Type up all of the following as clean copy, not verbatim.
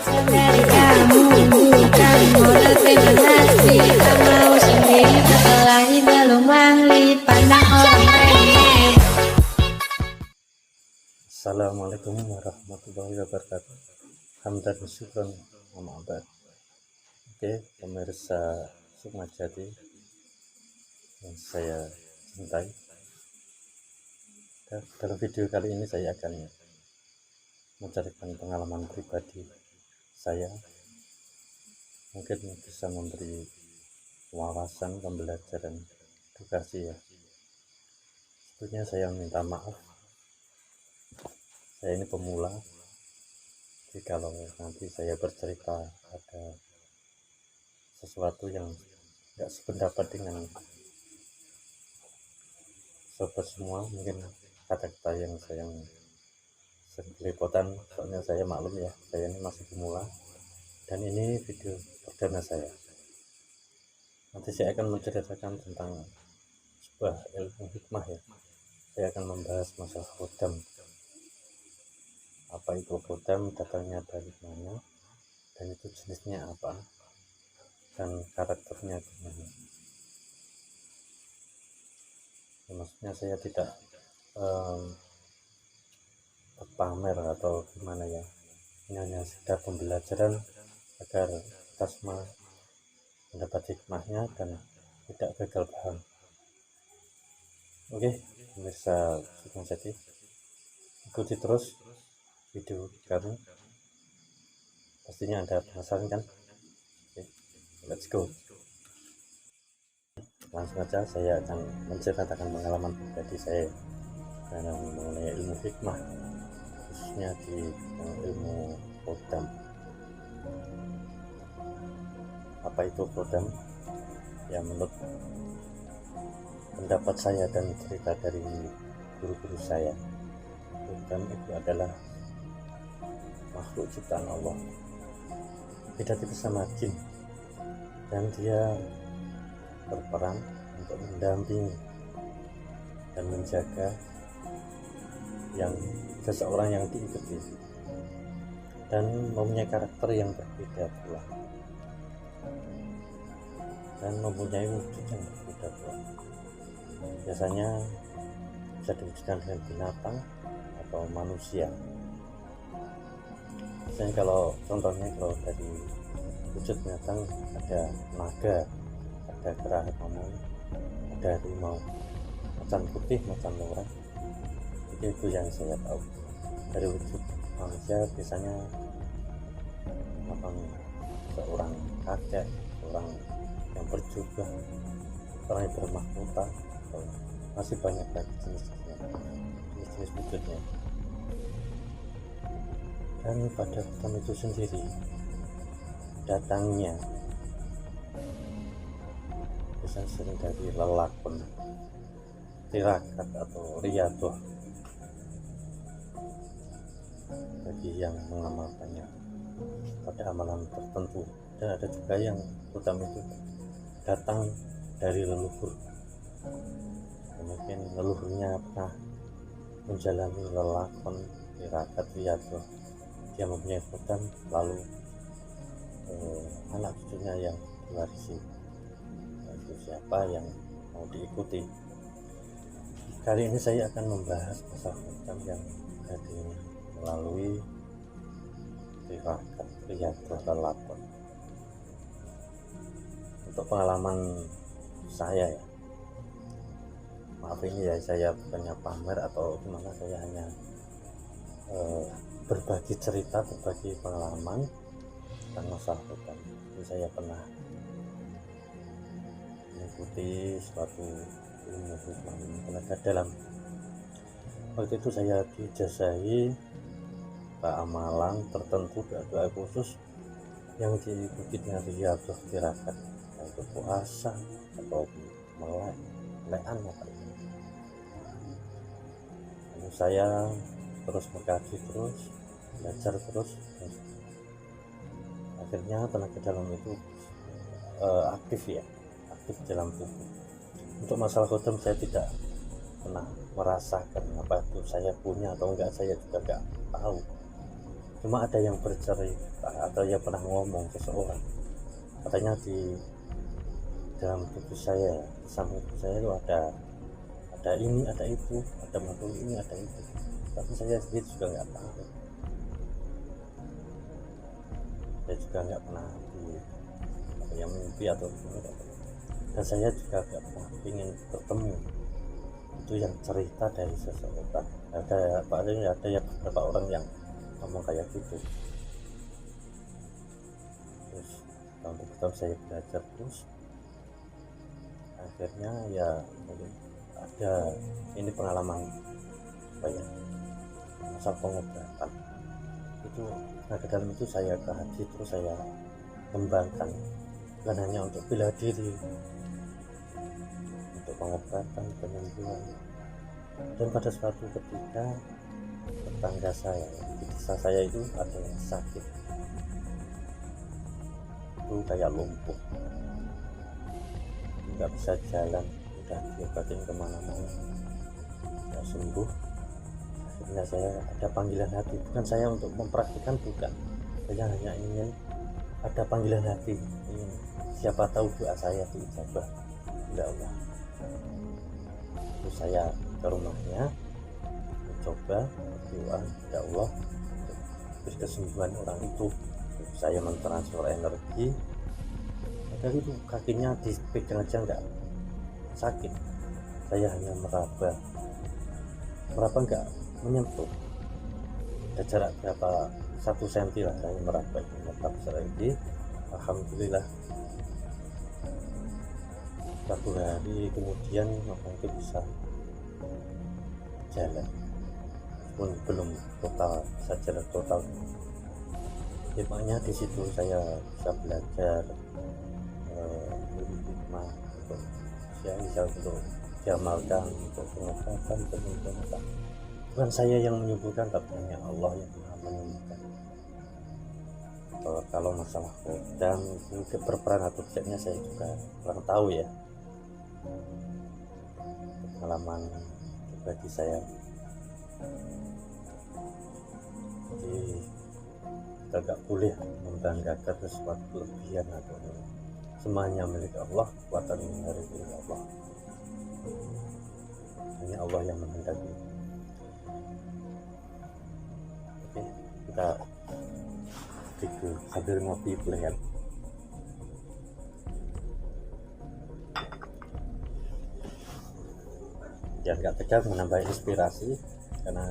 Dari kamu bukan model kriminasi, tak mau sendiri berkelahi belum ahli pandang orang remeh. Assalamualaikum warahmatullahi wabarakatuh. Hamdan wa syukran amma ba'd. Oke, pemirsa Sukmajati yang saya cintai. Dalam video kali ini saya akan menceritakan pengalaman pribadi saya, mungkin bisa memberi wawasan, pembelajaran, edukasi ya. Sebelumnya saya minta maaf, saya ini pemula, jadi kalau nanti saya bercerita ada sesuatu yang tidak sependapat dengan sobat semua, mungkin kata-kata yang saya belepotan, soalnya saya maklum ya, saya ini masih pemula dan ini video perdana saya. Nanti saya akan menceritakan tentang sebuah ilmu hikmah ya. Saya akan membahas masalah kodam. Apa itu kodam, datangnya dari mana, dan itu jenisnya apa, dan karakternya gimana. Ya, maksudnya saya tidak berpamer atau gimana ya, ini hanya sekedar pembelajaran agar kita semua mendapat hikmahnya dan tidak gagal paham. Oke, pemirsa Sukmajati, ikuti terus video kami, pastinya Anda penasaran kan? Oke, let's go. Langsung saja saya akan menceritakan pengalaman pribadi saya mengenai ilmu hikmah, khususnya di ilmu kodam. Apa itu kodam? Ya, menurut pendapat saya dan cerita dari guru-guru saya, kodam itu adalah makhluk ciptaan Allah, beda tipis sama jin, dan dia berperan untuk mendampingi dan menjaga yang seseorang yang diikuti, dan mempunyai karakter yang berbeda pula, dan mempunyai wujud yang berbeda pula. Biasanya bisa diwujudkan dengan binatang atau manusia. Misalnya kalau contohnya, kalau dari wujud binatang ada naga, ada kera harimau, ada harimau, macan putih, macan merah. Itu yang saya tahu. Dari wujud manusia biasanya seorang kakek, orang yang berjubah, orang yang bermahkota, masih banyak lagi jenis wujudnya. Dan pada kodam itu sendiri, datangnya biasanya sering dari lelakon, tirakat atau riyadoh bagi yang mengamalkannya pada amalan tertentu. Dan ada juga yang kodam itu datang dari leluhur, mungkin leluhurnya pernah menjalani lelakon, tirakat, riyadoh, dia mempunyai kodam, lalu anak cucunya yang diwarisi, itu siapa yang mau diikuti. Kali ini saya akan membahas masalah kodam yang hadir melalui tirakat, riyadoh, lelakon. Untuk pengalaman saya ya, maaf ini ya, saya bukannya pamer atau gimana, saya hanya berbagi cerita, berbagi pengalaman tentang masalah kodam. Jadi saya pernah mengikuti suatu ilmu hikmah tenaga dalam. Waktu itu saya dijazahi amalan tertentu, doa khusus yang diikuti dengan riyadoh, tirakat, yaitu puasa atau melekan apa itu. Lalu saya terus mengkaji, terus belajar terus, akhirnya tenaga dalam itu aktif dalam tubuh. Untuk masalah kodam saya tidak pernah merasakan apa itu saya punya atau enggak, saya juga enggak tahu. Cuma ada yang bercerita atau yang pernah ngomong seseorang, katanya di dalam tubuh saya, di samping tubuh saya itu ada ini, ada itu, ada makhluk ini, ada itu, tapi saya sendiri juga nggak tahu. Saya juga nggak pernah di apa yang mimpi atau gimana, dan saya juga nggak pernah ingin bertemu. Itu yang cerita dari seseorang. Ada ya beberapa orang yang ngomong kayak gitu. Terus tahun saya belajar terus, akhirnya ya mungkin ada ini pengalaman apa ya, masa pengobatan itu. Nah, ke dalam itu saya kaji, terus saya kembangkan, bukan hanya untuk bela diri, untuk pengobatan, penyembuhan. Dan pada suatu ketika tetangga saya di desa saya itu ada yang sakit, itu kayak lumpuh, nggak bisa jalan, udah diobatin kemana-mana nggak sembuh. Akhirnya saya ada panggilan hati, bukan saya untuk mempraktikkan, bukan, saya hanya ingin ada panggilan hati, ingin siapa tahu doa saya diijabah oleh Allah. Terus saya ke rumahnya mencoba berdoa, ya Allah, terus kesembuhan orang itu. Saya mentransfer energi, dari itu kakinya dipegang aja nggak sakit, saya hanya meraba nggak menyentuh, ada jarak berapa 1 cm lah, saya meraba itu tetap lagi. Alhamdulillah 1 hari kemudian orang itu bisa jalan, pun belum total, bisa jalan total. Hikmahnya di situ saya bisa belajar hikmah untuk saya bisa untuk diamalkan, untuk pengobatan, penyembuhan. Bukan saya yang menyembuhkan, tapi hanya Allah yang menyembuhkan. Kalau masalah dan berperan atau tidaknya saya juga kurang tahu ya. Pengalaman pribadi saya, jadi kita gak boleh membanggakan sesuatu kelebihan atau semuanya milik Allah, kekuatan dari milik Allah, hanya Allah yang menghendaki. Oke, kita sambil ngopi boleh kan? Ya nggak tegang, menambah inspirasi, karena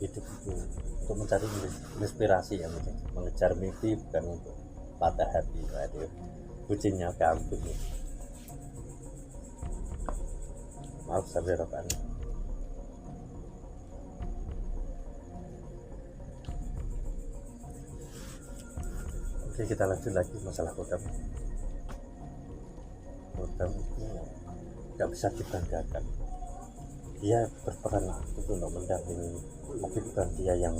hidup itu untuk mencari inspirasi ya, mengejar mimpi, bukan untuk patah hati. Waduh, kucingnya kampung. Maaf sampai rokan. Oke, kita lanjut lagi masalah kodam. Kodam itu nggak bisa dibanggakan. Dia berperan untuk mendampingi, tapi bukan dia yang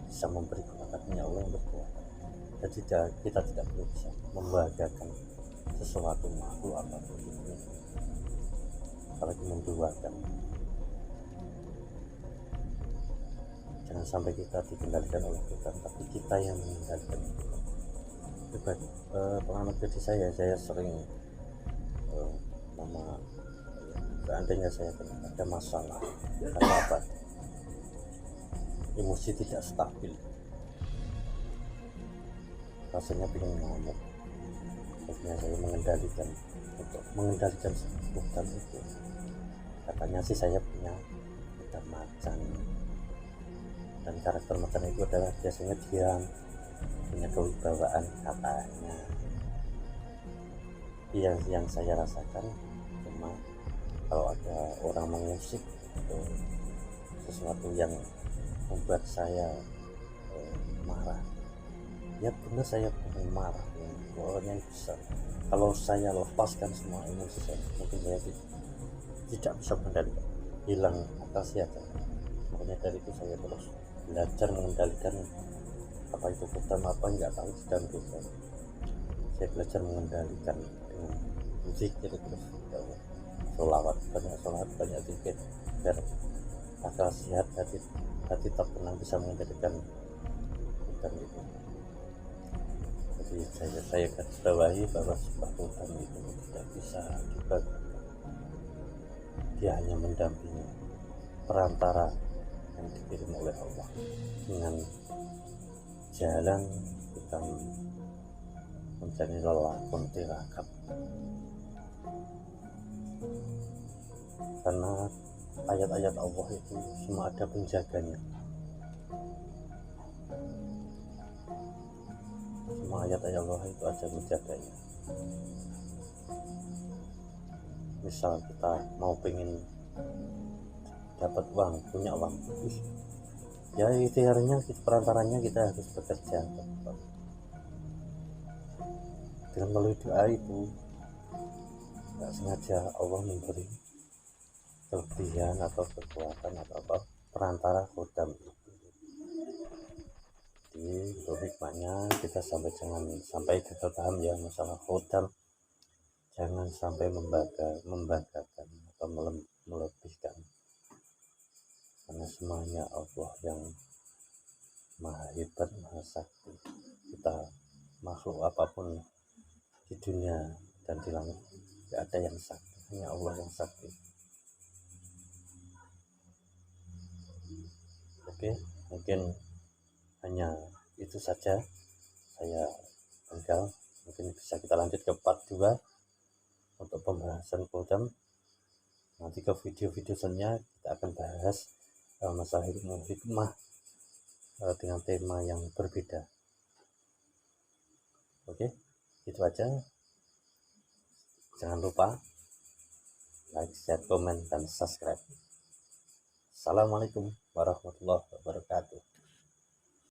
bisa memberi kekuatannya, Allah yang berkuat. Jadi kita tidak perlu bisa membanggakan sesuatu makhluk apapun itu, apalagi menduakan. Jangan sampai kita dikendalikan oleh Tuhan, tapi kita yang mengendalikan Tuhan. Pengalaman pribadi saya sering seandainya saya ada masalah atau apa, emosi tidak stabil, rasanya ingin ngamuk, akhirnya saya mengendalikan, untuk mengendalikan bukan itu. Katanya sih saya punya macan, dan karakter macan itu adalah biasanya diam, punya kewibawaan katanya. Yang saya rasakan cuma kalau ada orang mengusik atau sesuatu yang membuat saya marah, ya benar saya pengen marah, orangnya bisa. Kalau saya lepaskan semua emosi saya, mungkin saya tidak bisa mengendalikan, hilang atasi aja. Makanya dari itu saya terus belajar mengendalikan, apa itu pertama apa nggak tahu, dan saya belajar mengendalikan dengan musik. Jadi terus sholawat, banyak zikir, biar akal sehat, hati tetap tenang, bisa mengendalikan Tuhan itu. Jadi saya garis bawahi bahwa sebuah Tuhan itu tidak bisa dibagi. Dia hanya mendampingi perantara yang dikirim oleh Allah dengan jalan kita mencari lelah pun tirakat, karena ayat-ayat Allah itu semua ada penjaganya. Semua ayat-ayat Allah itu ada menjaganya. Misal kita mau pengen dapat uang, punya uang, ya ikhtiarnya perantaranya kita harus bekerja. Dengan melalui doa itu nggak sengaja Allah memberi kelebihan atau kekuatan atau apa perantara khodam itu. Jadi untuk hikmahnya kita sampai gagal paham ya masalah khodam. Jangan sampai membanggakan atau melebihkan, karena semuanya Allah yang maha hebat, maha sakti. Kita makhluk apapun di dunia dan di langit tidak ada yang sakti, hanya Allah yang sakti. Oke, mungkin hanya itu saja saya tinggal. Mungkin bisa kita lanjut ke part 2 untuk pembahasan khodam. Nanti ke video-video selanjutnya kita akan bahas masalah hikmah dengan tema yang berbeda. Oke, itu aja. Jangan lupa like, share, komen, dan subscribe. Assalamualaikum warahmatullahi wabarakatuh.